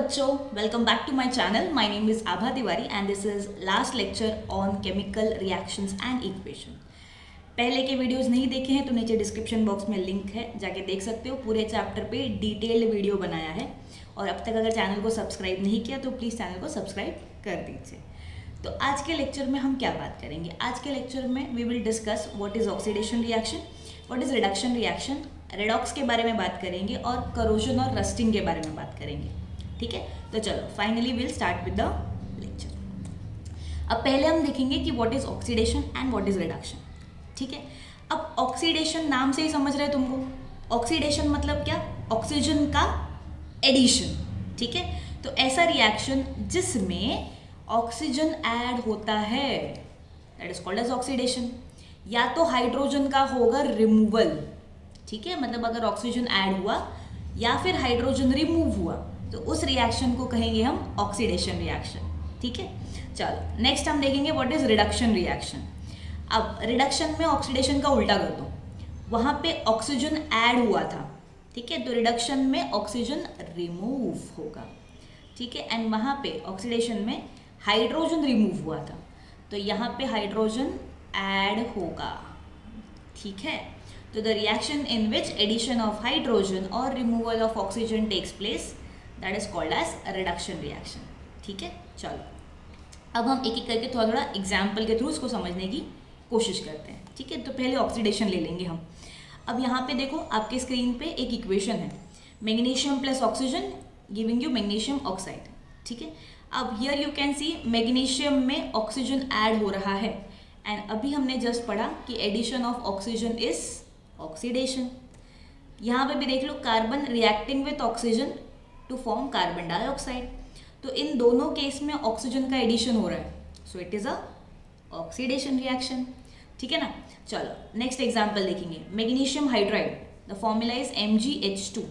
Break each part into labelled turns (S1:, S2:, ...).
S1: बच्चों, welcome back to my channel. My name is Abha Tiwari and this is last lecture on chemical reactions and equation. पहले के videos नहीं देखे हैं तो नीचे डिस्क्रिप्शन बॉक्स में लिंक है, जाके देख सकते हो. पूरे चैप्टर पे डिटेल्ड वीडियो बनाया है और अब तक अगर चैनल को सब्सक्राइब नहीं किया तो प्लीज़ चैनल को सब्सक्राइब कर दीजिए. तो आज के लेक्चर में हम क्या बात करेंगे? आज के लेक्चर में we will discuss what is oxidation reaction, what is reduction reaction, redox के बारे में बात करेंगे और करोजन और रस्टिंग के बारे में बात करेंगे. ठीक है, तो चलो finally will start with the lecture. अब पहले हम देखेंगे कि what is oxidation and what is reduction. ठीक है, अब ऑक्सीडेशन नाम से ही समझ रहे तुमको. ऑक्सीडेशन मतलब क्या? ऑक्सीजन का एडिशन. ठीक है, तो ऐसा रिएक्शन जिसमें ऑक्सीजन ऐड होता है that is called as oxidation. या तो हाइड्रोजन का होगा रिमूवल. ठीक है, मतलब अगर ऑक्सीजन ऐड हुआ या फिर हाइड्रोजन रिमूव हुआ तो उस रिएक्शन को कहेंगे हम ऑक्सीडेशन रिएक्शन. ठीक है, चलो नेक्स्ट हम देखेंगे व्हाट इज रिडक्शन रिएक्शन. अब रिडक्शन में ऑक्सीडेशन का उल्टा कर दो. वहाँ पे ऑक्सीजन ऐड हुआ था, ठीक है, तो रिडक्शन में ऑक्सीजन रिमूव होगा. ठीक है, एंड वहाँ पे ऑक्सीडेशन में हाइड्रोजन रिमूव हुआ था तो यहाँ पे हाइड्रोजन ऐड होगा. ठीक है, तो the reaction in which addition of hydrogen और removal of oxygen takes place that is called as reduction reaction. ठीक है, चलो अब हम एक एक करके थोड़ा थोड़ा एग्जाम्पल के थ्रू इसको समझने की कोशिश करते हैं. ठीक है, तो पहले ऑक्सीडेशन ले लेंगे हम. अब यहाँ पे देखो आपके स्क्रीन पे एक इक्वेशन है, magnesium plus oxygen giving you magnesium oxide. ठीक है, अब here you can see magnesium में ऑक्सीजन ऐड हो रहा है एंड अभी हमने जस्ट पढ़ा कि addition of oxygen is oxidation. यहाँ पे भी देख लो, carbon reacting with oxygen to form carbon dioxide. तो इन दोनों केस में ऑक्सीजन का एडिशन हो रहा है, so it is a oxidation reaction. ठीक है ना, चलो नेक्स्ट एग्जांपल देखेंगे. Magnesium hydride, the formula is MgH2.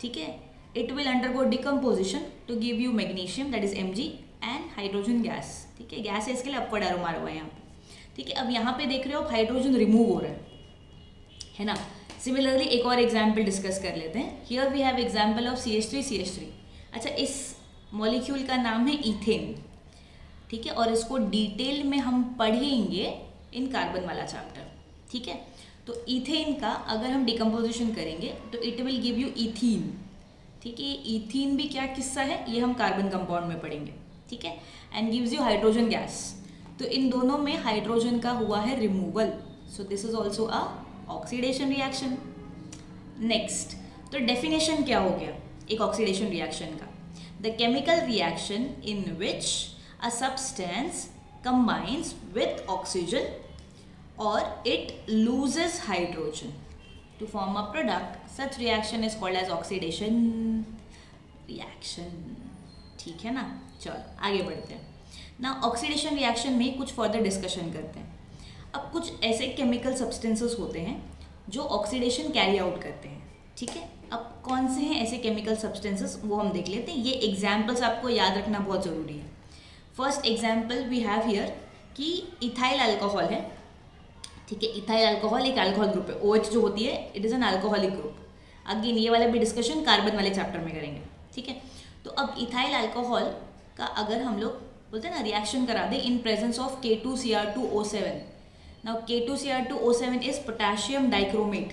S1: ठीक है, it will undergo decomposition to give you magnesium that is Mg and hydrogen gas. ठीक है, गैस है इसके लिए अपवर्ड एरो मारा हुआ है यहाँ पे. ठीक है, अब यहाँ पे देख रहे हो हाइड्रोजन रिमूव हो रहा है ना. सिमिलरली एक और एग्जाम्पल डिस्कस कर लेते हैं. Here we have example of CH3. अच्छा, इस मॉलिक्यूल का नाम है इथेन. ठीक है, और इसको डिटेल में हम पढ़ेंगे इन कार्बन वाला चैप्टर. ठीक है, तो इथेन का अगर हम डिकम्पोजिशन करेंगे तो it will give you ethene. ठीक है, इथीन भी क्या किस्सा है ये हम कार्बन कंपाउंड में पढ़ेंगे. ठीक है, and gives you hydrogen gas. तो इन दोनों में हाइड्रोजन का हुआ है removal, so this is also a oxidation reaction. Next, तो डेफिनेशन क्या हो गया एक ऑक्सीडेशन रिएक्शन का? The chemical reaction in which a substance combines with oxygen और it loses hydrogen to form a product. Such reaction is called as oxidation reaction. ठीक है ना, चलो आगे बढ़ते हैं ना. ऑक्सीडेशन रिएक्शन में कुछ फर्दर डिस्कशन करते हैं. अब कुछ ऐसे केमिकल सब्सटेंसेस होते हैं जो ऑक्सीडेशन कैरी आउट करते हैं. ठीक है, अब कौन से हैं ऐसे केमिकल सब्सटेंसेस वो हम देख लेते हैं. ये एग्जाम्पल्स आपको याद रखना बहुत ज़रूरी है. First example we have here कि इथाइल अल्कोहल है. ठीक है, इथाइल अल्कोहल एक अल्कोहल ग्रुप है. OH जो होती है it is an alcoholic group. Again ये वाला भी डिस्कशन कार्बन वाले चैप्टर में करेंगे. ठीक है, तो अब इथाइल अल्कोहल का अगर हम लोग बोलते हैं ना रिएक्शन करा दें in presence of K2Cr2O7. Now K2Cr2O7 is potassium dichromate.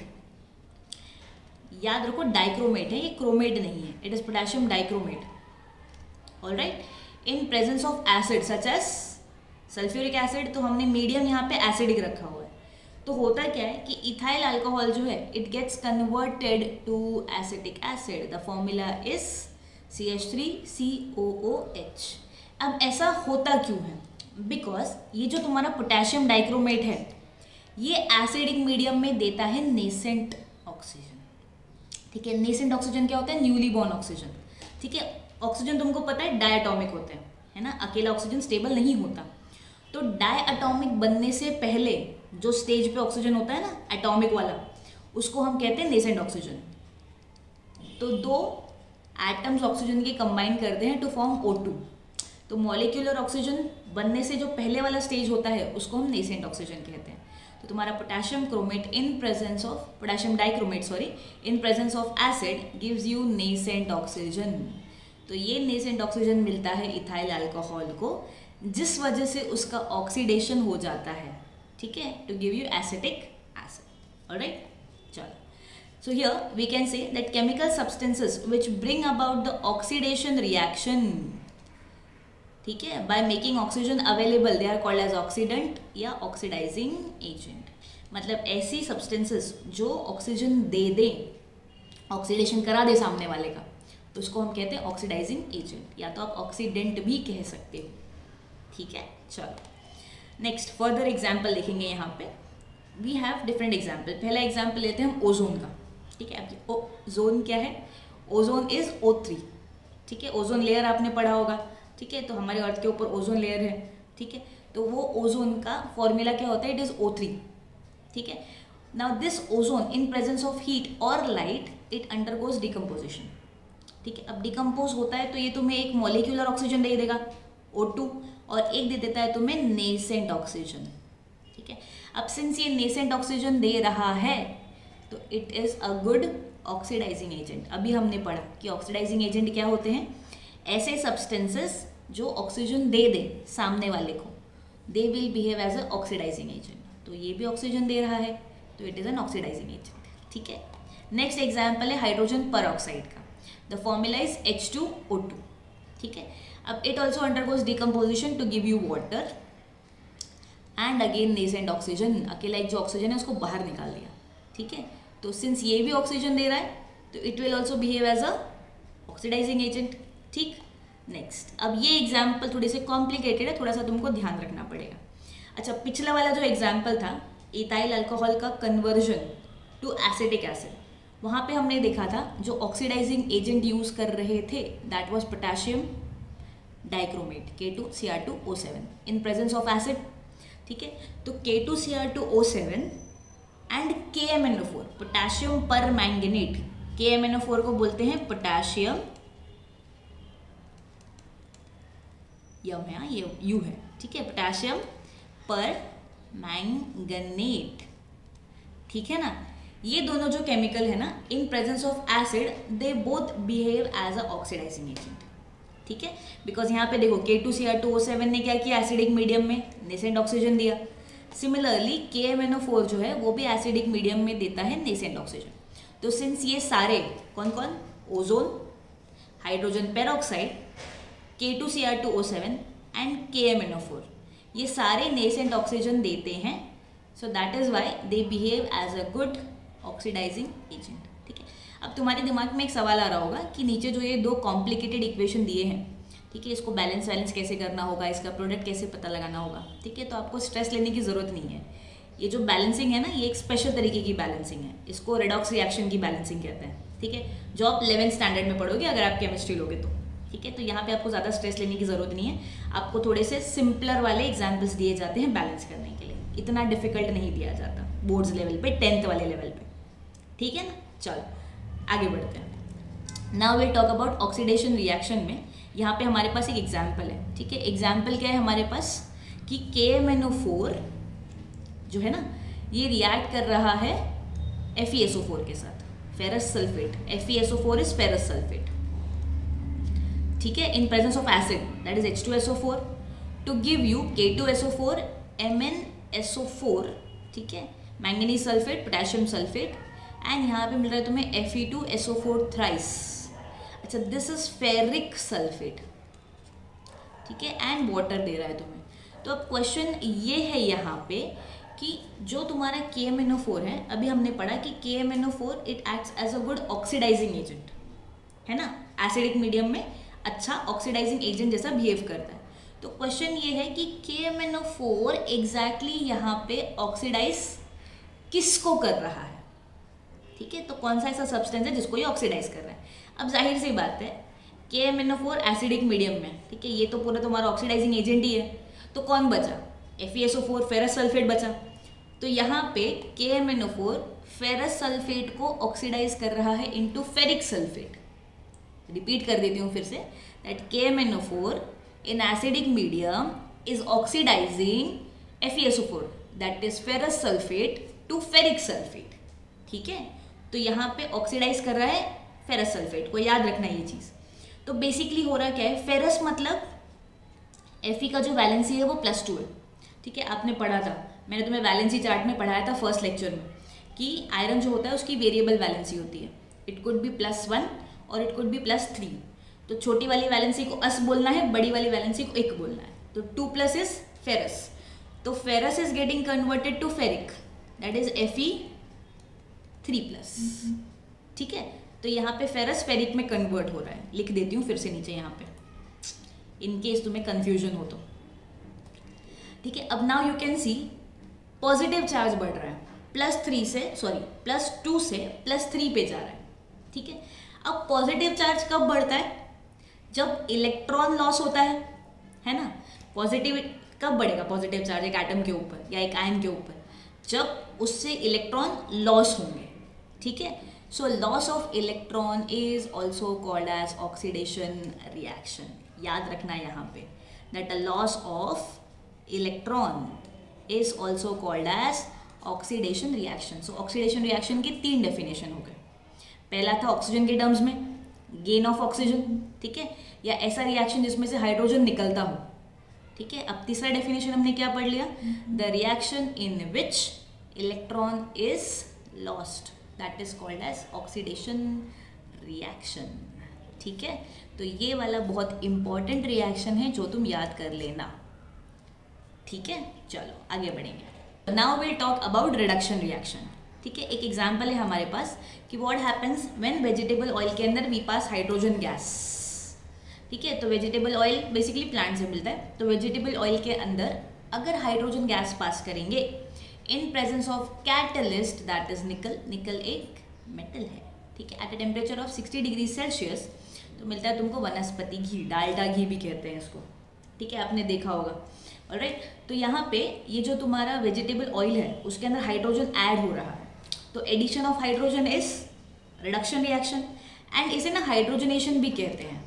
S1: याद रखो डाइक्रोमेट है, ये क्रोमेट नहीं है. It is potassium dichromate. Alright, in presence of acid such as sulphuric acid. तो हमने मीडियम यहाँ पे एसिडिक रखा हुआ है. तो होता क्या है कि इथाइल अल्कोहल जो है it gets converted to acetic acid. The formula is CH3COOH. अब ऐसा होता क्यों है? बिकॉज ये जो तुम्हारा पोटेशियम डाइक्रोमेट है ये एसिडिक मीडियम में देता है नेसेंट ऑक्सीजन. ठीक है, नेसेंट ऑक्सीजन क्या होता है? Newly born oxygen. ठीक है, ऑक्सीजन तुमको पता है डायटोमिक होते हैं, है ना. अकेला ऑक्सीजन स्टेबल नहीं होता. तो डायटोमिक बनने से पहले जो स्टेज पे ऑक्सीजन होता है ना एटॉमिक वाला, उसको हम कहते हैं नेसेंट ऑक्सीजन. तो दो एटम्स ऑक्सीजन के कंबाइन करते हैं टू फॉर्म O2. तो मॉलिक्यूलर ऑक्सीजन बनने से जो पहले वाला स्टेज होता है उसको हम नेसेंट ऑक्सीजन कहते हैं. तो तुम्हारा potassium chromate in presence of potassium dichromate in presence of acid gives you nascent oxygen. तो ये नेसेंट ऑक्सीजन मिलता है इथाइल अल्कोहल को, जिस वजह से उसका ऑक्सीडेशन हो जाता है, ठीक है, to give you acetic acid. Alright, चलो, so here we can say that chemical substances which bring about the oxidation reaction, ठीक है, by making oxygen available, they are called as oxidant या oxidizing agent। मतलब ऐसी substances जो oxygen दे दे, oxidation करा दे सामने वाले का, तो उसको हम कहते हैं ऑक्सीडाइजिंग एजेंट, या तो आप ऑक्सीडेंट भी कह सकते हो, ठीक है। चलो नेक्स्ट फर्दर एग्जाम्पल देखेंगे। यहाँ पे वी हैव डिफरेंट एग्जाम्पल। पहला एग्जाम्पल लेते हैं हम ओजोन का, ठीक है। ओजोन क्या है? ओजोन इज O3, ठीक है। ओजोन लेयर आपने पढ़ा होगा, ठीक है। तो हमारे अर्थ के ऊपर ओजोन लेयर है, ठीक है। तो वो ओजोन का फॉर्मूला क्या होता है? इट इज O3, ठीक है। Now this ozone in presence of heat और लाइट इट अंडरगोज डिकम्पोजिशन, ठीक है। अब डिकम्पोज होता है तो ये तुम्हें एक मॉलिक्यूलर ऑक्सीजन दे देगा O2, और एक दे देता है तुम्हें नेसेंट ऑक्सीजन, ठीक है। अब सिंस ये नेसेंट ऑक्सीजन दे रहा है तो it is a good oxidising agent. अभी हमने पढ़ा कि ऑक्सीडाइजिंग एजेंट क्या होते हैं? ऐसे सब्सटेंसेस जो ऑक्सीजन दे दे सामने वाले को, they will behave as a oxidising agent. तो ये भी ऑक्सीजन दे रहा है तो it is an oxidising agent, ठीक है। नेक्स्ट एग्जाम्पल है हाइड्रोजन परऑक्साइड का। द फॉर्मूला इज H2O2, ठीक है। अब it also undergoes decomposition to give you water and again nascent oxygen. अकेला एक जो ऑक्सीजन है उसको बाहर निकाल दिया, ठीक है। तो सिंस ये भी ऑक्सीजन दे रहा है तो it will also behave as a oxidising agent, ठीक। नेक्स्ट, अब ये एग्जाम्पल थोड़े से कॉम्प्लिकेटेड है, थोड़ा सा तुमको ध्यान रखना पड़ेगा। अच्छा, पिछला वाला जो एग्जाम्पल था इथाइल अल्कोहल का कन्वर्जन टू एसिटिक एसिड, वहाँ पे हमने देखा था जो ऑक्सीडाइजिंग एजेंट यूज कर रहे थे that was potassium dichromate K2Cr2O7 in presence of acid, ठीक है। तो K2Cr2O7 एंड KMnO4 पोटेशियम पर मैंगनेट, KMnO4 को बोलते हैं पोटेशियम, यम है, ये यू है, ठीक है, पोटेशियम पर मैंगनेट, ठीक है ना। ये दोनों जो केमिकल है ना, in presence of acid they both behave as a oxidising agent, ठीक है। बिकॉज यहाँ पे देखो K2Cr2O7 ने क्या किया? एसिडिक मीडियम में नेसेंट ऑक्सीजन दिया। सिमिलरली KMnO4 जो है वो भी एसिडिक मीडियम में देता है नेसेंट ऑक्सीजन। तो सिंस ये सारे कौन कौन, ozone, hydrogen peroxide, K2Cr2O7 and KMnO4, ये सारे नेसेंट ऑक्सीजन देते हैं, so that is why they behave as a good oxidising agent, ठीक है। अब तुम्हारे दिमाग में एक सवाल आ रहा होगा कि नीचे जो ये दो कॉम्प्लिकेटेड इक्वेशन दिए हैं, ठीक है, इसको बैलेंस कैसे करना होगा, इसका प्रोडक्ट कैसे पता लगाना होगा, ठीक है। तो आपको स्ट्रेस लेने की जरूरत नहीं है। ये जो बैलेंसिंग है ना, ये एक स्पेशल तरीके की बैलेंसिंग है, इसको रेडॉक्स रिएक्शन की बैलेंसिंग कहते हैं, ठीक है, जो आप 11th स्टैंडर्ड में पढ़ोगे अगर आप केमिस्ट्री लोगे तो, ठीक है। तो यहाँ पे आपको ज़्यादा स्ट्रेस लेने की जरूरत नहीं है, आपको थोड़े से सिंपलर वाले एग्जाम्पल्स दिए जाते हैं बैलेंस करने के लिए, इतना डिफिकल्ट नहीं दिया जाता बोर्ड्स लेवल पे, 10th वाले लेवल पे, ठीक है ना। चलो आगे बढ़ते हैं। Now will talk about oxidation reaction में। यहाँ पे हमारे पास एक एग्जाम्पल है, ठीक है। एग्जाम्पल क्या है हमारे पास कि KMnO4 जो है ना, ये रिएक्ट कर रहा है FeSO4 के साथ, ferrous sulphate, FeSO4 is ferrous sulphate, ठीक है, in presence of acid that is H2SO4 to give you K2SO4 MnSO4, ठीक है, manganese sulphate, potassium sulphate, and यहाँ पे मिल रहा है तुम्हें Fe2SO4 थ्राइस। अच्छा, दिस इज फेरिक सल्फेट, ठीक है, एंड वाटर दे रहा है तुम्हें। तो अब क्वेश्चन ये है यहाँ पे कि जो तुम्हारा KMnO4 है, अभी हमने पढ़ा कि KMnO4 it acts as a good oxidising agent, है ना, एसिडिक मीडियम में अच्छा ऑक्सीडाइजिंग एजेंट जैसा बिहेव करता है। तो क्वेश्चन ये है कि KMnO4 एग्जैक्टली यहाँ पे ऑक्सीडाइज किसको कर रहा है, ठीक है। तो कौन सा ऐसा सब्सटेंस है जिसको ये ऑक्सीडाइज कर रहा है? अब जाहिर सी बात है KMnO4 एसिडिक मीडियम में, ठीक है, ये तो पूरा तुम्हारा ऑक्सीडाइजिंग एजेंट ही है। तो कौन बचा? FeSO4 फेरस सल्फेट बचा। तो यहाँ पे KMnO4 फेरस सल्फेट को ऑक्सीडाइज कर रहा है इनटू फेरिक सल्फेट। रिपीट कर देती हूँ फिर से, that KMnO4 in acidic medium is oxidising FeSO4 that is ferrous sulphate to ferric sulphate, ठीक है। तो यहाँ पे ऑक्सीडाइज कर रहा है फेरस सल्फेट को, याद रखना ये चीज़। तो बेसिकली हो रहा क्या है, फेरस मतलब Fe का जो वैलेंसी है वो +2 है। ठीक है, आपने पढ़ा था, मैंने तुम्हें वैलेंसी चार्ट में पढ़ाया था फर्स्ट लेक्चर में कि आयरन जो होता है उसकी वेरिएबल वैलेंसी होती है। इट कुड बी +1 और इट कुड बी +3। तो छोटी वाली वैलेंसी को अस बोलना है, बड़ी वाली वैलेंसी को एक बोलना है। तो 2+ इज फेरस, तो ferrous is getting converted to ferric, that is Fe3+। ठीक है, तो यहाँ पे फेरस फेरिक में कन्वर्ट हो रहा है। लिख देती हूँ फिर से नीचे यहाँ पे, इन केस तुम्हें कंफ्यूजन हो तो। ठीक है, अब now you can C positive charge बढ़ रहा है, +2 से +3 पे जा रहा है। ठीक है, अब पॉजिटिव चार्ज कब बढ़ता है, जब इलेक्ट्रॉन लॉस होता है ना। पॉजिटिव कब बढ़ेगा पॉजिटिव चार्ज एक एटम के ऊपर या एक आयन के ऊपर, जब उससे इलेक्ट्रॉन लॉस होंगे। ठीक है, so loss of electron is also called as oxidation reaction. याद रखना यहाँ पे that a loss of electron is also called as oxidation reaction. So oxidation reaction की 3 डेफिनेशन हो गए। पहला था ऑक्सीजन के टर्म्स में, गेन ऑफ ऑक्सीजन। ठीक है, या ऐसा रिएक्शन जिसमें से हाइड्रोजन निकलता हो। ठीक है, अब तीसरा डेफिनेशन हमने क्या पढ़ लिया, the reaction in which electron is lost, that is called as oxidation reaction. ठीक है, तो ये वाला बहुत इंपॉर्टेंट रिएक्शन है जो तुम याद कर लेना। ठीक है, चलो आगे बढ़ेंगे। Now will talk about reduction reaction. ठीक है, एक एग्जाम्पल है हमारे पास कि what happens when vegetable oil के अंदर वी पास हाइड्रोजन गैस। ठीक है, तो वेजिटेबल ऑयल बेसिकली प्लांट से मिलता है, तो वेजिटेबल ऑयल के अंदर अगर हाइड्रोजन गैस पास करेंगे इन presence of catalyst that is निकल, निकल एक मेटल है। ठीक है, at a temperature of 60 degree Celsius तो मिलता है तुमको वनस्पति घी, डालडा घी भी कहते हैं इसको। ठीक है, आपने देखा होगा। ऑलराइट, तो यहाँ पे ये जो तुम्हारा वेजिटेबल ऑयल है उसके अंदर हाइड्रोजन ऐड हो रहा है, तो addition of hydrogen is reduction reaction, and इसे ना हाइड्रोजनेशन भी कहते हैं।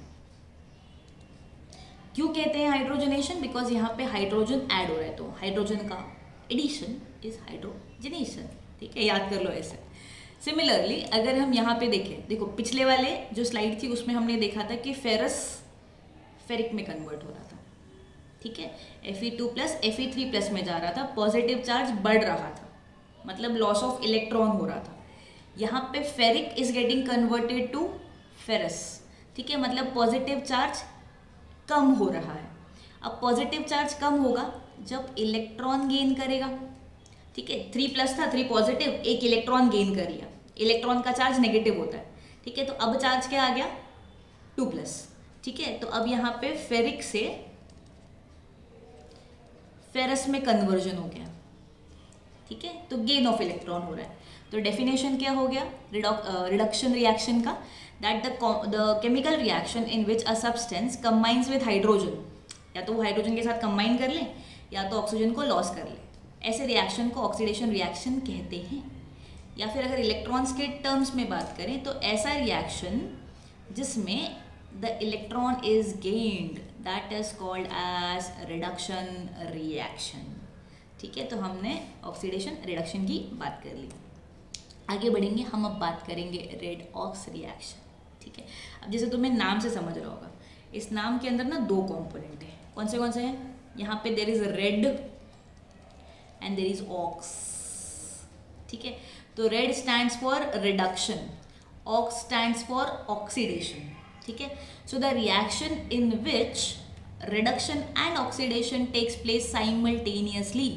S1: क्यों कहते हैं हाइड्रोजनेशन, बिकॉज यहाँ पे हाइड्रोजन ऐड हो रहा है, तो हाइड्रोजन का एडिशन इज हाइड्रोजनेशन। ठीक है, याद कर लो ऐसे। सिमिलरली अगर हम यहाँ पे देखें, देखो पिछले वाले जो स्लाइड थी उसमें हमने देखा था कि फेरस फेरिक में कन्वर्ट हो रहा था। ठीक है, Fe2+ Fe3+ में जा रहा था, पॉजिटिव चार्ज बढ़ रहा था, मतलब लॉस ऑफ इलेक्ट्रॉन हो रहा था। यहाँ पे ferric is getting converted to ferrous. ठीक है, मतलब पॉजिटिव चार्ज कम हो रहा है। अब पॉजिटिव चार्ज कम होगा जब इलेक्ट्रॉन गेन करेगा। ठीक है, 3+ था, 3 पॉजिटिव, 1 इलेक्ट्रॉन गेन कर लिया। इलेक्ट्रॉन का चार्ज नेगेटिव होता है। ठीक है, तो अब चार्ज क्या आ गया, 2+। ठीक है, तो अब यहाँ पे फेरिक से फेरस में कन्वर्जन हो गया। ठीक है, तो गेन ऑफ इलेक्ट्रॉन हो रहा है। तो डेफिनेशन क्या हो गया रिडक्शन रिएक्शन का, that the chemical reaction in which a substance combines with hydrogen, या तो वो हाइड्रोजन के साथ कंबाइन कर ले या तो ऑक्सीजन को लॉस कर ले, ऐसे रिएक्शन को ऑक्सीडेशन रिएक्शन कहते हैं। या फिर अगर इलेक्ट्रॉन्स के टर्म्स में बात करें तो ऐसा रिएक्शन जिसमें the electron is gained, that is called as reduction reaction. ठीक है, तो हमने ऑक्सीडेशन रिडक्शन की बात कर ली। आगे बढ़ेंगे, हम अब बात करेंगे रेडॉक्स रिएक्शन। ठीक है, अब जैसे तुम्हें नाम से समझ रहा होगा, इस नाम के अंदर ना 2 कंपोनेंट हैं। कौन से हैं, यहाँ पे there is red and there is ox. ठीक है, तो red stands for reduction, ox stands for oxidation. ठीक है, so the reaction in which reduction and oxidation takes place simultaneously,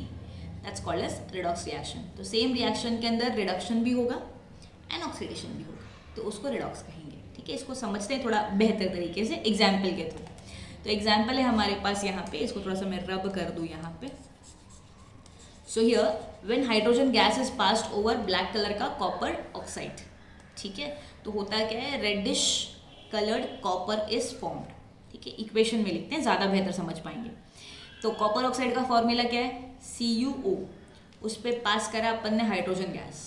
S1: that's called as redox reaction. तो same reaction के अंदर reduction भी होगा एंड ऑक्सीडेशन भी होगा, तो उसको रेडॉक्स कहेंगे। ठीक है, इसको समझते हैं थोड़ा बेहतर तरीके से एग्जाम्पल के थ्रू। तो एग्जाम्पल है हमारे पास यहाँ पे, इसको थोड़ा सा मैं रब कर दूँ यहाँ पे। So here when hydrogen gas is passed over black colour का कॉपर ऑक्साइड। ठीक है, तो होता क्या है, reddish coloured copper is formed. ठीक है, इक्वेशन में लिखते हैं, ज़्यादा बेहतर समझ पाएंगे। तो कॉपर ऑक्साइड का फॉर्मूला क्या है, CuO, उस पर पास करा अपन ने हाइड्रोजन गैस।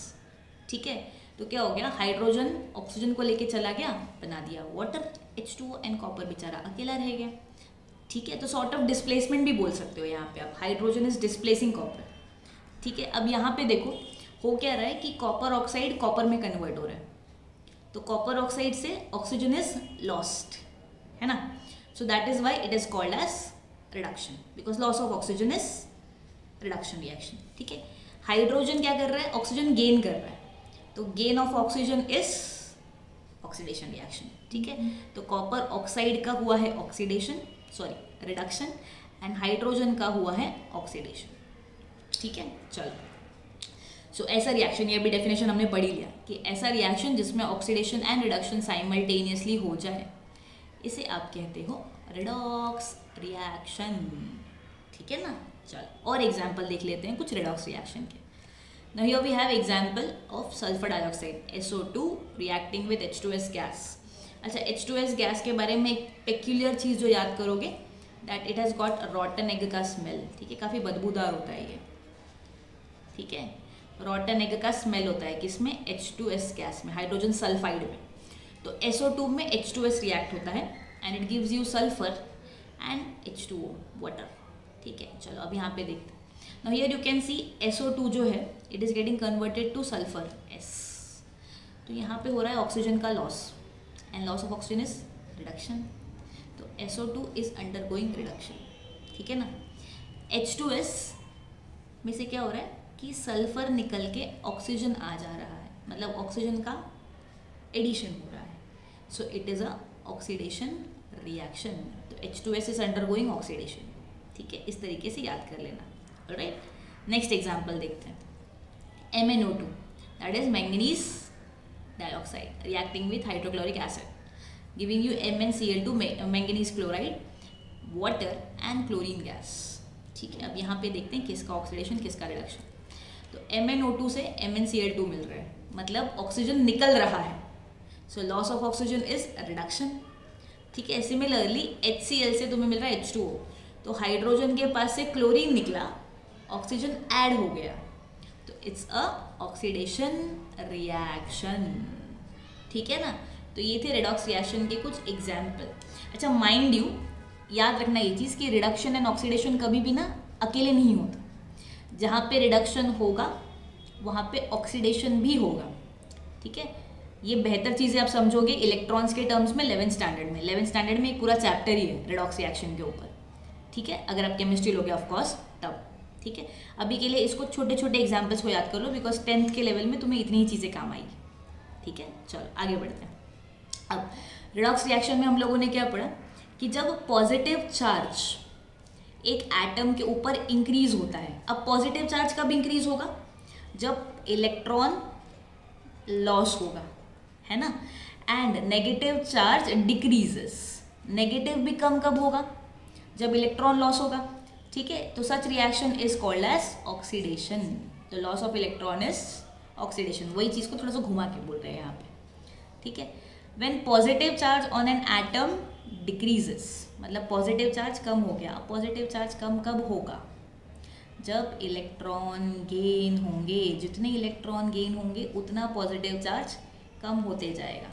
S1: ठीक है, तो क्या हो गया, हाइड्रोजन ऑक्सीजन को लेके चला गया, बना दिया वाटर H2O, एंड कॉपर बेचारा अकेला रह गया। ठीक है, तो सॉर्ट ऑफ डिस्प्लेसमेंट भी बोल सकते हो यहाँ पे आप, हाइड्रोजन इज डिस्प्लेसिंग कॉपर। ठीक है, अब यहाँ पे देखो हो क्या रहा है कि कॉपर ऑक्साइड कॉपर में कन्वर्ट हो रहा है, तो कॉपर ऑक्साइड से ऑक्सीजन इज लॉस्ट। है ना. So that is why it is called as reduction, because loss of oxygen is reduction reaction. ठीक है. हाइड्रोजन क्या कर रहा है, ऑक्सीजन गेन कर रहा है, तो gain of oxygen is oxidation reaction. ठीक है. तो कॉपर ऑक्साइड का हुआ है oxidation, sorry reduction, and hydrogen का हुआ है ऑक्सीडेशन. ठीक है. चलो, सो ऐसा रिएक्शन, ये अभी डेफिनेशन हमने पढ़ी लिया कि ऐसा रिएक्शन जिसमें ऑक्सीडेशन एंड रिडक्शन साइमल्टेनियसली हो जाए, इसे आप कहते हो रिडॉक्स रिएक्शन. ठीक है ना. चलो और एग्जाम्पल देख लेते हैं कुछ रिडॉक्स रिएक्शन के. Now here we have example of sulfur dioxide SO2 reacting with H2S gas. अच्छा, H2S गैस के बारे में एक पेक्यूलियर चीज़ जो याद करोगे, that it has got रॉटन egg का स्मेल. ठीक है. काफ़ी बदबूदार होता है ये. ठीक है. रॉटन एग का स्मेल होता है किसमें, H2S गैस में, हाइड्रोजन सल्फाइड में. तो SO2 में H2S रिएक्ट होता है and it gives you sulphur and H2O water. ठीक है. चलो अब यहाँ पे देखते हैं. Now here you can see SO2 जो है it is getting converted to sulfur S. तो यहाँ पे हो रहा है ऑक्सीजन का loss, and loss of oxygen is reduction. तो SO2 इज अंडरगोइंग रिडक्शन. ठीक है ना. H2S में से क्या हो रहा है कि सल्फर निकल के ऑक्सीजन आ जा रहा है, मतलब ऑक्सीजन का एडिशन हो रहा है. So it is a oxidation reaction. तो H2S इज अंडरगोइंग ऑक्सीडेशन. ठीक है. इस तरीके से याद कर लेना. राइट. नेक्स्ट एग्जाम्पल देखते हैं. MnO2 that is manganese dioxide reacting with hydrochloric acid giving you MnCl2 manganese chloride water and chlorine gas. ठीक है. अब यहाँ पे देखते हैं किसका ऑक्सीडेशन किसका रिडक्शन. तो MnO2 से MnCl2 मिल रहा है, मतलब ऑक्सीजन निकल रहा है. So loss of oxygen is reduction. ठीक है. सिमिलरली HCl से तुम्हें मिल रहा है H2O, तो हाइड्रोजन के पास से क्लोरीन निकला, ऑक्सीजन ऐड हो गया, तो इट्स अ ऑक्सीडेशन रिएक्शन. ठीक है ना. तो ये थे रिडॉक्स रिएक्शन के कुछ एग्जाम्पल. अच्छा, माइंड यू याद रखना ये चीज़ कि रिडक्शन एंड ऑक्सीडेशन कभी भी ना अकेले नहीं होता. जहाँ पे रिडक्शन होगा वहाँ पे ऑक्सीडेशन भी होगा. ठीक है. ये बेहतर चीज़ें आप समझोगे इलेक्ट्रॉन्स के टर्म्स में 11th स्टैंडर्ड में. 11th स्टैंडर्ड में एक पूरा चैप्टर ही है रिडॉक्स रिएक्शन के ऊपर. ठीक है. अगर आप केमिस्ट्री लोगे ऑफकोर्स तब. ठीक है. अभी के लिए इसको छोटे छोटे एग्जाम्पल्स को याद कर लो, बिकॉज 10th के लेवल में तुम्हें इतनी ही चीज़ें काम आएगी. ठीक है. चलो आगे बढ़ते हैं. अब रिडॉक्स रिएक्शन में हम लोगों ने क्या पढ़ा कि जब पॉजिटिव चार्ज एक एटम के ऊपर इंक्रीज होता है. अब पॉजिटिव चार्ज कब इंक्रीज होगा, जब इलेक्ट्रॉन लॉस होगा, है ना. And negative charge decreases. Negative भी कम कब होगा, जब इलेक्ट्रॉन लॉस होगा. ठीक है. तो such reaction is called as oxidation. The loss of electron is oxidation. वही चीज़ को थोड़ा सा घुमा के बोल रहे हैं यहाँ पे. ठीक है. When positive charge on an atom decreases, मतलब पॉजिटिव चार्ज कम हो गया. अब पॉजिटिव चार्ज कम कब होगा, जब इलेक्ट्रॉन गेन होंगे. जितने इलेक्ट्रॉन गेन होंगे उतना पॉजिटिव चार्ज कम होते जाएगा,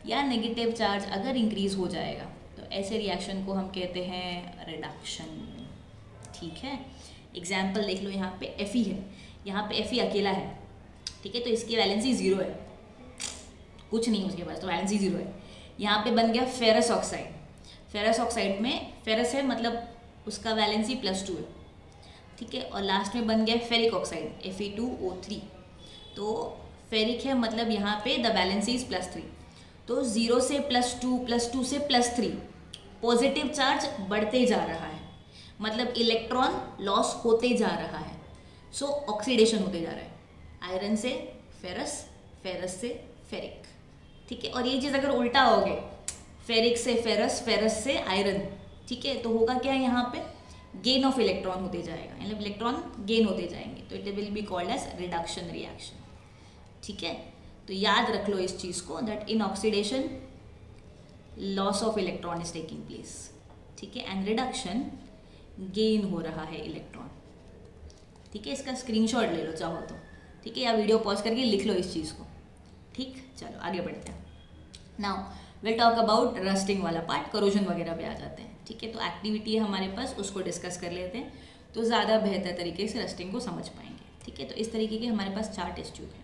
S1: या नेगेटिव चार्ज अगर इंक्रीज हो जाएगा, तो ऐसे रिएक्शन को हम कहते हैं रिडक्शन. ठीक है. एग्जाम्पल देख लो. यहाँ पे Fe है, यहाँ पे Fe अकेला है. ठीक है. तो इसकी वैलेंसी 0 है, कुछ नहीं उसके पास, तो वैलेंसी 0 है. यहाँ पे बन गया फेरस ऑक्साइड. फेरस ऑक्साइड में फेरस है, मतलब उसका वैलेंसी +2 है. ठीक है. और लास्ट में बन गया फेरिक ऑक्साइड Fe2O3. तो फेरिक है, मतलब यहाँ पे द वैलेंसी इज +3. तो 0 से +2, +2 से +3, पॉजिटिव चार्ज बढ़ते जा रहा है, मतलब इलेक्ट्रॉन लॉस होते जा रहा है. सो ऑक्सीडेशन होते जा रहा है. आयरन से फेरस, फेरस से फेरिक. ठीक है. और ये चीज़ अगर उल्टा हो गए, फेरिक से फेरस, फेरस से आयरन, ठीक है, तो होगा क्या, यहाँ पे गेन ऑफ इलेक्ट्रॉन होते जाएगा, मतलब इलेक्ट्रॉन गेन होते जाएंगे. तो it will be called as reduction reaction. ठीक है. तो याद रख लो इस चीज़ को, that in oxidation loss of electron is taking place. ठीक है. एंड रिडक्शन गेन हो रहा है इलेक्ट्रॉन. ठीक है. इसका स्क्रीनशॉट ले लो चाहो तो. ठीक है. या वीडियो पॉज करके लिख लो इस चीज़ को. ठीक. चलो आगे बढ़ते हैं. Now will talk about rusting वाला पार्ट. करोजन वगैरह पे आ जाते हैं. ठीक है. तो एक्टिविटी है हमारे पास, उसको डिस्कस कर लेते हैं, तो ज़्यादा बेहतर तरीके से रस्टिंग को समझ पाएंगे. ठीक है. तो इस तरीके के हमारे पास 4 टेस्ट ट्यूब हैं.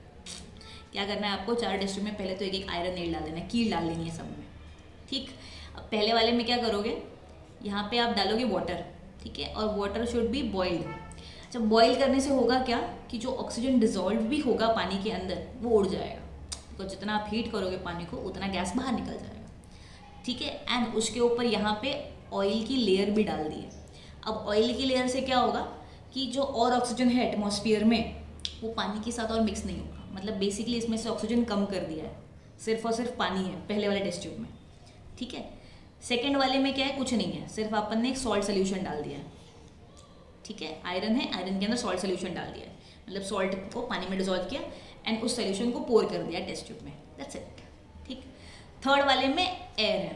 S1: क्या करना है आपको, 4 टेस्ट ट्यूब में पहले तो एक आयरन नेल डाल देना है, कील डाल लेनी है सब में. ठीक. अब पहले वाले में क्या करोगे, यहाँ पे आप डालोगे वाटर, ठीक है, और वाटर शुड बी बॉइल्ड। जब बॉईल करने से होगा क्या कि जो ऑक्सीजन डिजॉल्व भी होगा पानी के अंदर वो उड़ जाएगा, तो जितना आप हीट करोगे पानी को उतना गैस बाहर निकल जाएगा, ठीक है। एंड उसके ऊपर यहाँ पे ऑयल की लेयर भी डाल दी है। अब ऑयल की लेयर से क्या होगा कि जो और ऑक्सीजन है एटमॉस्फेयर में वो पानी के साथ और मिक्स नहीं होगा, मतलब बेसिकली इसमें से ऑक्सीजन कम कर दिया है, सिर्फ और सिर्फ पानी है पहले वाले टेस्ट ट्यूब में, ठीक है। सेकेंड वाले में क्या है, कुछ नहीं है, सिर्फ अपन ने एक सॉल्ट सोल्यूशन डाल दिया है, ठीक है। आयरन है, आयरन के अंदर सॉल्ट सोल्यूशन डाल दिया है, मतलब सॉल्ट को पानी में डिजॉल्व किया एंड उस सोल्यूशन को पोर कर दिया टेस्ट ट्यूब में, दैट्स इट, ठीक। थर्ड वाले में एयर है,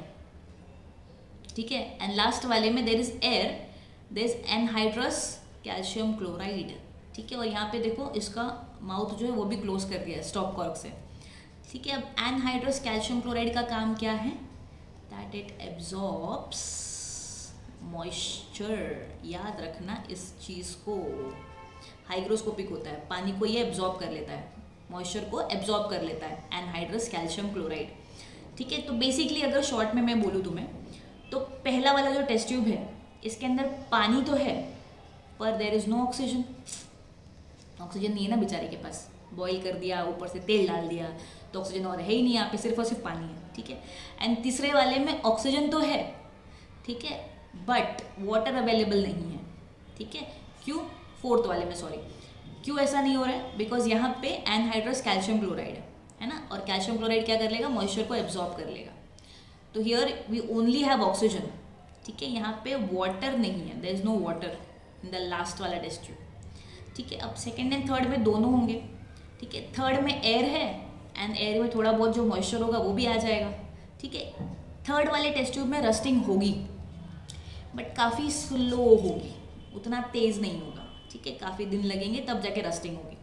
S1: ठीक है, एंड लास्ट वाले में there is air, there is anhydrous calcium chloride, ठीक है। और यहाँ पे देखो इसका माउथ जो है वो भी क्लोज कर दिया है स्टॉप कॉर्क से, ठीक है। अब एनहाइड्रस कैल्शियम क्लोराइड का काम क्या है, दैट इट एब्जॉर्ब्स मॉइस्चर, याद रखना इस चीज़ को, हाइग्रोस्कोपिक होता है, पानी को ये एब्जॉर्ब कर लेता है, मॉइस्चर को एब्जॉर्ब कर लेता है एनहाइड्रस कैल्शियम क्लोराइड, ठीक है। तो बेसिकली अगर शॉर्ट में मैं बोलूँ तुम्हें तो पहला वाला जो टेस्ट ट्यूब है इसके अंदर पानी तो है पर there is no oxygen, oxygen नहीं है ना बेचारे के पास, बॉईल कर दिया, ऊपर से तेल डाल दिया तो ऑक्सीजन और है ही नहीं यहाँ पे, सिर्फ और सिर्फ पानी है, ठीक है। एंड तीसरे वाले में ऑक्सीजन तो है, ठीक है, बट वाटर अवेलेबल नहीं है, ठीक है। क्यों, फोर्थ वाले में सॉरी, क्यों ऐसा नहीं हो रहा है, बिकॉज यहाँ पे एनहाइड्रस कैल्शियम क्लोराइड है ना, और कैल्शियम क्लोराइड क्या कर लेगा, मॉइस्चर को एब्जॉर्ब कर लेगा, तो here we only have oxygen, ठीक है। यहाँ पे वाटर नहीं है, there is no water in the last वाला टेस्ट ट्यूब, ठीक है। अब सेकेंड एंड थर्ड में दोनों होंगे, ठीक है। थर्ड में एयर है एंड एयर में थोड़ा बहुत जो मॉइस्चर होगा वो भी आ जाएगा, ठीक है। थर्ड वाले टेस्ट ट्यूब में रस्टिंग होगी बट काफ़ी स्लो होगी, उतना तेज़ नहीं होगा, ठीक है, काफ़ी दिन लगेंगे तब जाके रस्टिंग होगी,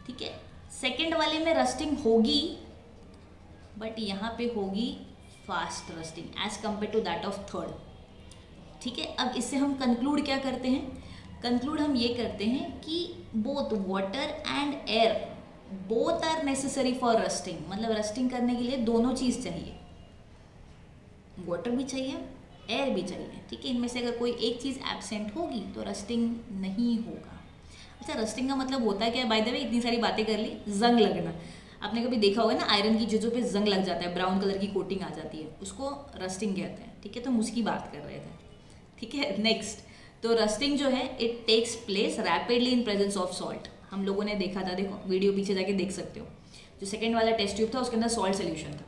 S1: ठीक है। सेकेंड वाले में रस्टिंग होगी बट यहाँ पे होगी fast rusting as compare to that of third, ठीक है। अब इससे हम कंक्लूड क्या करते हैं, कंक्लूड हम ये करते हैं कि both water and air both are necessary for rusting, मतलब रस्टिंग करने के लिए दोनों चीज़ चाहिए, वाटर भी चाहिए एयर भी चाहिए, ठीक है। इनमें से अगर कोई एक चीज़ एब्सेंट होगी तो रस्टिंग नहीं होगा। अच्छा, रस्टिंग का मतलब होता है क्या, बाय द वे इतनी सारी बातें कर ली, जंग लगना, आपने कभी देखा होगा ना आयरन की चीज़ों पे जंग लग जाता है, ब्राउन कलर की कोटिंग आ जाती है, उसको रस्टिंग कहते हैं, ठीक है। तो हम उसकी बात कर रहे थे, ठीक है। नेक्स्ट, तो रस्टिंग जो है it takes place rapidly in presence of salt, हम लोगों ने देखा था, देखो वीडियो पीछे जाके देख सकते हो, जो सेकेंड वाला टेस्ट ट्यूब था उसके अंदर सॉल्ट सोल्यूशन था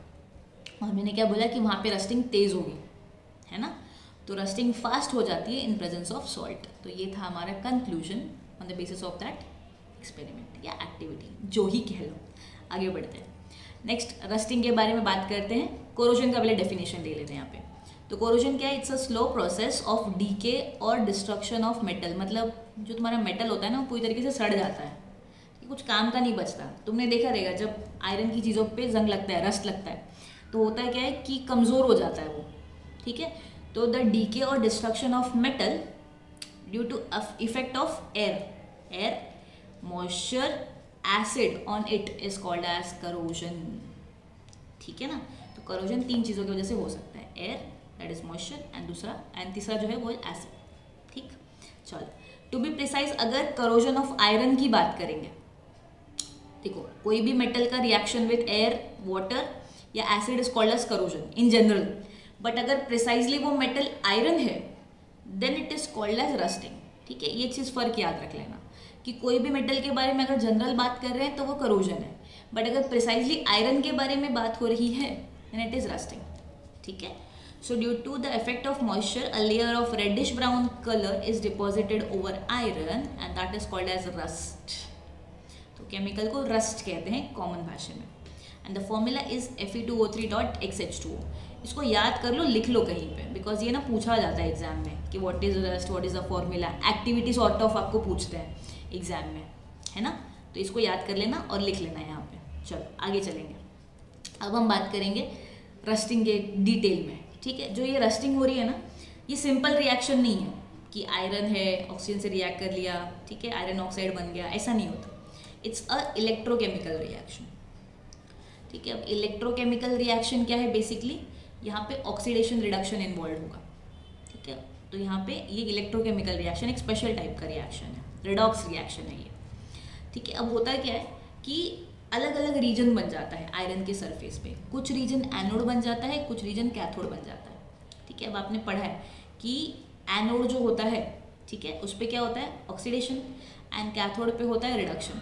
S1: और मैंने क्या बोला कि वहाँ पे रस्टिंग तेज़ होगी, है ना, तो रस्टिंग फास्ट हो जाती है इन प्रेजेंस ऑफ सॉल्ट। तो ये था हमारा conclusion on the basis of that experiment या एक्टिविटी, जो ही कह लो। आगे बढ़ते हैं, नेक्स्ट रस्टिंग के बारे में बात करते हैं। कोरोजन का पहले डेफिनेशन ले लेते हैं यहाँ पे। तो कोरोजन क्या है, it's a slow process of decay और डिस्ट्रक्शन ऑफ मेटल, मतलब जो तुम्हारा मेटल होता है ना वो पूरी तरीके से सड़ जाता है, कुछ काम का नहीं बचता। तुमने देखा रहेगा जब आयरन की चीज़ों पे जंग लगता है, रस्ट लगता है, तो होता है क्या है कि कमज़ोर हो जाता है वो, ठीक है। तो द डीके और destruction of metal due to effect of air moisture acid on it is called as corrosion, ठीक है ना। तो करोजन तीन चीज़ों की वजह से हो सकता है, air that is moisture and तीसरा जो है वो एसिड, ठीक। चलो टू बी प्रिसाइज, अगर करोजन ऑफ आयरन की बात करेंगे, देखो कोई भी मेटल का रिएक्शन विद एयर वाटर या acid is called as corrosion in general, but अगर प्रिसाइजली वो मेटल आयरन है then it is called as rusting, ठीक है। ये चीज़ फर्क याद रख लेना कि कोई भी मेटल के बारे में अगर जनरल बात कर रहे हैं तो वो करोजन है, बट अगर प्रिसाइजली आयरन के बारे में बात हो रही है देन इट इज रस्टिंग, ठीक है। So due to the effect of moisture, a layer of reddish brown color is deposited over iron and that is called as rust. तो केमिकल को रस्ट कहते हैं कॉमन भाषा में। And the formula is Fe2O3.XH2O। इसको याद कर लो, लिख लो कहीं पे, बिकॉज ये ना पूछा जाता है एग्जाम में कि what is rust, what is the formula, activity sort of आपको पूछते हैं एग्जाम में, है ना। तो इसको याद कर लेना और लिख लेना यहाँ पे। चलो आगे चलेंगे, अब हम बात करेंगे रस्टिंग के डिटेल में, ठीक है। जो ये रस्टिंग हो रही है ना, ये सिंपल रिएक्शन नहीं है कि आयरन है ऑक्सीजन से रिएक्ट कर लिया, ठीक है, आयरन ऑक्साइड बन गया, ऐसा नहीं होता। इट्स अ इलेक्ट्रोकेमिकल रिएक्शन, ठीक है। अब इलेक्ट्रोकेमिकल रिएक्शन क्या है, बेसिकली यहाँ पे ऑक्सीडेशन रिडक्शन इन्वॉल्व होगा, ठीक है। तो यहाँ पे ये इलेक्ट्रोकेमिकल रिएक्शन एक स्पेशल टाइप का रिएक्शन है, रेडॉक्स रिएक्शन है ये, ठीक है। अब होता क्या है कि अलग अलग रीजन बन जाता है आयरन के सरफेस पे, कुछ रीजन एनोड बन जाता है, कुछ रीजन कैथोड बन जाता है, ठीक है। अब आपने पढ़ा है कि एनोड जो होता है, ठीक है, उस पर क्या होता है ऑक्सीडेशन, एंड कैथोड पे होता है रिडक्शन,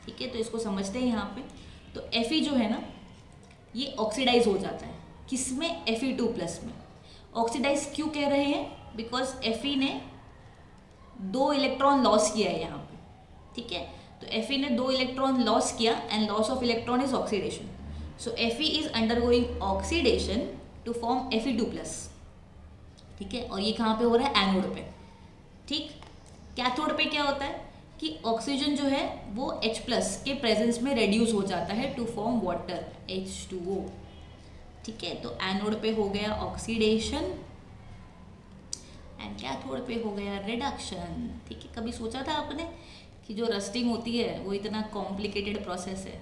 S1: ठीक है। तो इसको समझते हैं यहाँ पे। तो Fe जो है ना ये ऑक्सीडाइज हो जाता है, किसमें, Fe2+ में। ऑक्सीडाइज क्यों कह रहे हैं, बिकॉज Fe ने 2 इलेक्ट्रॉन लॉस किया है यहाँ पे, ठीक है। तो Fe ने 2 इलेक्ट्रॉन लॉस किया and loss of electron is oxidation. So Fe is undergoing oxidation to form Fe2+, ठीक है। और ये कहाँ पे हो रहा है, एनोड पे, ठीक। कैथोड पे क्या होता है कि ऑक्सीजन जो है वो H+ के प्रेजेंस में रेड्यूस हो जाता है टू फॉर्म वाटर, H2O, ठीक है। तो एनोड पे हो गया ऑक्सीडेशन एंड कैथोड पे हो गया रिडक्शन, ठीक है। कभी सोचा था आपने कि जो रस्टिंग होती है वो इतना कॉम्प्लिकेटेड प्रोसेस है?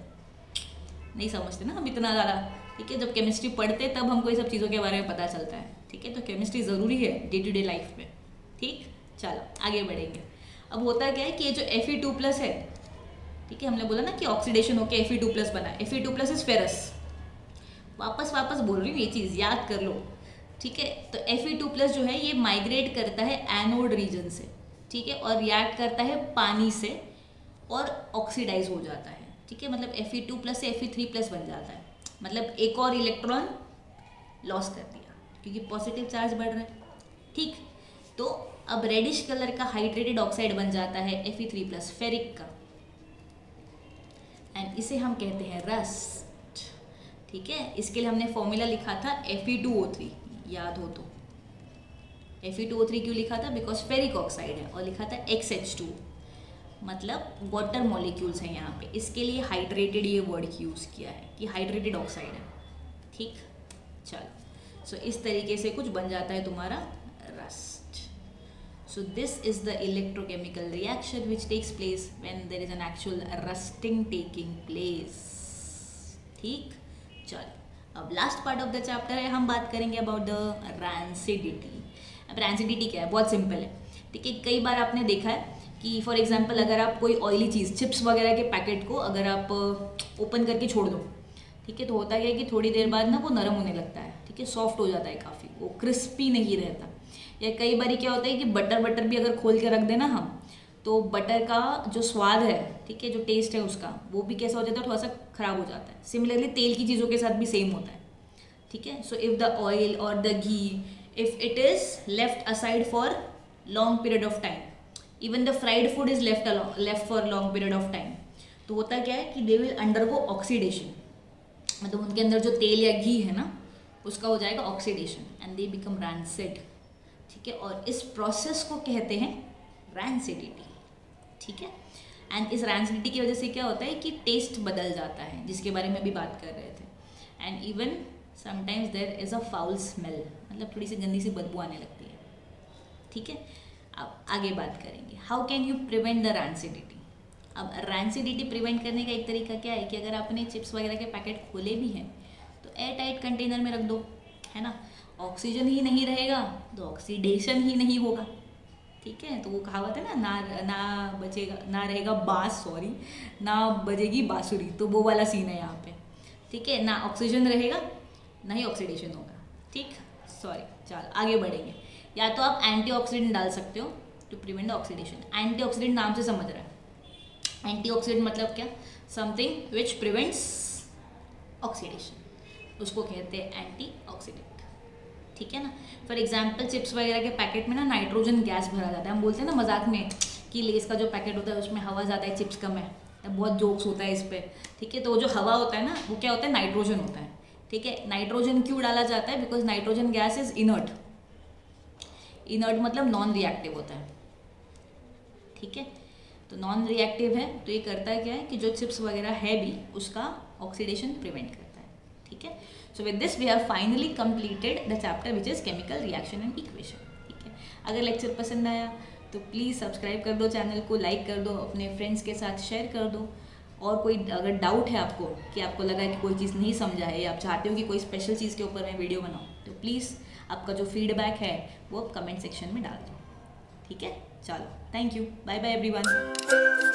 S1: नहीं समझते ना हम इतना ज़्यादा, ठीक है। जब केमिस्ट्री पढ़ते तब हमको ये सब चीज़ों के बारे में पता चलता है, ठीक है। तो केमिस्ट्री ज़रूरी है डे टू डे लाइफ में, ठीक। चलो आगे बढ़ेंगे। अब होता क्या है कि ये जो Fe2+ है, ठीक है, हमने बोला ना कि ऑक्सीडेशन होकर Fe2+ बना, Fe2+ इज फेरस। वापस बोल रही हूँ ये चीज़ याद कर लो, ठीक है। तो Fe2+ जो है ये माइग्रेट करता है एनोड रीजन से, ठीक है, और रिएक्ट करता है पानी से और ऑक्सीडाइज हो जाता है, ठीक है। मतलब Fe2+ से Fe3+ बन जाता है, मतलब एक और इलेक्ट्रॉन लॉस कर दिया क्योंकि पॉजिटिव चार्ज बढ़ रहा है, ठीक। तो अब रेडिश कलर का हाइड्रेटेड ऑक्साइड बन जाता है Fe3+, फेरिक का, एंड इसे हम कहते हैं रस्ट, ठीक है। इसके लिए हमने फॉर्मूला लिखा था Fe2O3, याद हो तो। Fe2O3 क्यों लिखा था, बिकॉज फेरिक ऑक्साइड है, और लिखा था XH2, मतलब वाटर मॉलिक्यूल्स हैं यहाँ पे, इसके लिए हाइड्रेटेड ये वर्ड यूज़ किया है कि हाइड्रेटेड ऑक्साइड है, ठीक। चलो, सो इस तरीके से कुछ बन जाता है तुम्हारा rust. So this is the electrochemical reaction which takes place when there is an actual rusting taking place, ठीक। चलो अब last part of the chapter है, हम बात करेंगे अबाउट द रैंसिडिटी। अब रैंसिडिटी क्या है, बहुत सिंपल है, ठीक है। कई बार आपने देखा है कि फॉर एग्जांपल अगर आप कोई ऑयली चीज़, चिप्स वगैरह के पैकेट को अगर आप ओपन करके छोड़ दो, ठीक है, तो होता क्या है कि थोड़ी देर बाद ना वो नरम होने लगता है, ठीक है, सॉफ्ट हो जाता है काफ़ी, वो क्रिस्पी नहीं रहता। या कई बार क्या होता है कि बटर भी अगर खोल के रख देना हम, तो बटर का जो स्वाद है, ठीक है, जो टेस्ट है उसका, वो भी कैसा हो जाता है, थोड़ा सा खराब हो जाता है। सिमिलरली तेल की चीज़ों के साथ भी सेम होता है, ठीक है। सो इफ़ द ऑयल और the ghee, if it is left aside for long period of time, even the fried food is left for long period of time, तो होता क्या है कि दे विल अंडरगो ऑक्सीडेशन, मतलब उनके अंदर जो तेल या घी है ना उसका हो जाएगा oxidation and they become rancid, ठीक है। और इस प्रोसेस को कहते हैं रैंसिडिटी, ठीक है। एंड इस रैंसिडिटी की वजह से क्या होता है कि टेस्ट बदल जाता है, जिसके बारे में भी बात कर रहे थे। And even sometimes there is a foul smell, मतलब थोड़ी सी गंदी सी बदबू आने लगती है, ठीक है। अब आगे बात करेंगे how can you prevent the rancidity. अब रैंसिडिटी प्रिवेंट करने का एक तरीका क्या है कि अगर आपने चिप्स वगैरह के पैकेट खोले भी हैं तो एयर टाइट कंटेनर में रख दो, है ना। ऑक्सीजन ही नहीं रहेगा तो ऑक्सीडेशन ही नहीं होगा, ठीक है। तो वो कहावत है ना, ना बचेगा, ना रहेगा बांस, सॉरी, ना बजेगी बांसुरी, तो वो वाला सीन है यहाँ पे, ठीक है। ना ऑक्सीजन रहेगा ना ही ऑक्सीडेशन होगा, ठीक, सॉरी। चलो आगे बढ़ेंगे। या तो आप एंटीऑक्सीडेंट डाल सकते हो to prevent the oxidation. Antioxidant नाम से समझ रहा है, एंटीऑक्सीडेंट मतलब क्या, समथिंग विच प्रिवेंट्स ऑक्सीडेशन, उसको कहते हैं एंटीऑक्सीडेंट, ठीक है ना। फॉर एग्जाम्पल चिप्स वगैरह के पैकेट में ना नाइट्रोजन गैस भरा जाता है, हम बोलते हैं ना मजाक में कि लेस का जो पैकेट होता है उसमें हवा ज़्यादा है, चिप्स कम है, बहुत जोक्स होता है इस पर, ठीक है। तो जो हवा होता है ना वो क्या होता है, नाइट्रोजन होता है, ठीक है। नाइट्रोजन क्यों डाला जाता है, because nitrogen gas is inert, inert मतलब नॉन रिएक्टिव होता है, ठीक है। तो नॉन रिएक्टिव है तो ये करता है क्या है कि जो चिप्स वगैरह है भी उसका ऑक्सीडेशन प्रिवेंट करता है, ठीक है। So with this we have finally completed the chapter which is chemical reaction and equation, ठीक है। अगर लेक्चर पसंद आया तो प्लीज़ सब्सक्राइब कर दो, चैनल को लाइक कर दो, अपने फ्रेंड्स के साथ शेयर कर दो, और कोई अगर डाउट है आपको कि आपको लगा है कि कोई चीज़ नहीं समझा है या आप चाहते हो कि कोई स्पेशल चीज़ के ऊपर मैं वीडियो बनाऊँ, तो प्लीज़ आपका जो फीडबैक है वो आप कमेंट सेक्शन में डाल दो। ठीक है, चलो, thank you, bye bye everyone.